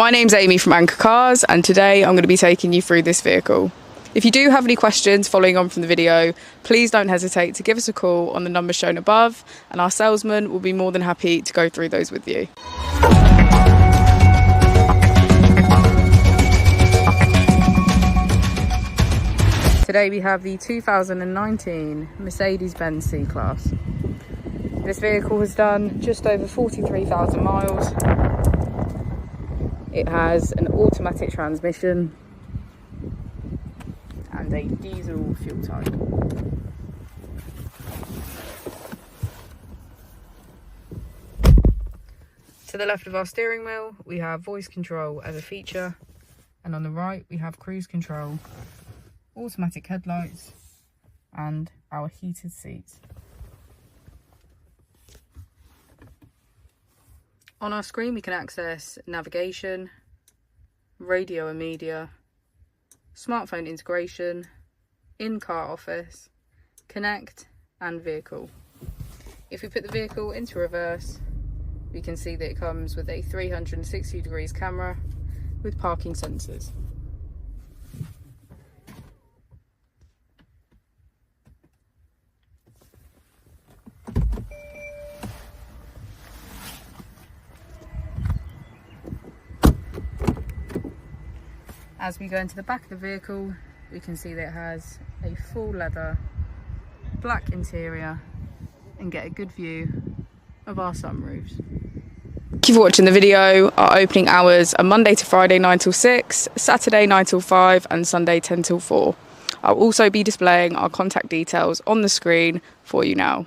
My name's Amy from Anchor Cars, and today I'm going to be taking you through this vehicle. If you do have any questions following on from the video, please don't hesitate to give us a call on the number shown above, and our salesman will be more than happy to go through those with you. Today we have the 2019 Mercedes-Benz C-Class. This vehicle has done just over 43,000 miles. It has an automatic transmission and a diesel fuel type. To the left of our steering wheel, we have voice control as a feature, and on the right we have cruise control, automatic headlights, and our heated seats. On our screen we can access navigation, radio and media, smartphone integration, in-car office, connect and vehicle. If we put the vehicle into reverse, we can see that it comes with a 360 degrees camera with parking sensors. As we go into the back of the vehicle, we can see that it has a full leather black interior and get a good view of our sunroofs. Thank you for watching the video. Our opening hours are Monday to Friday 9 till 6, Saturday 9 till 5 and Sunday 10 till 4. I'll also be displaying our contact details on the screen for you now.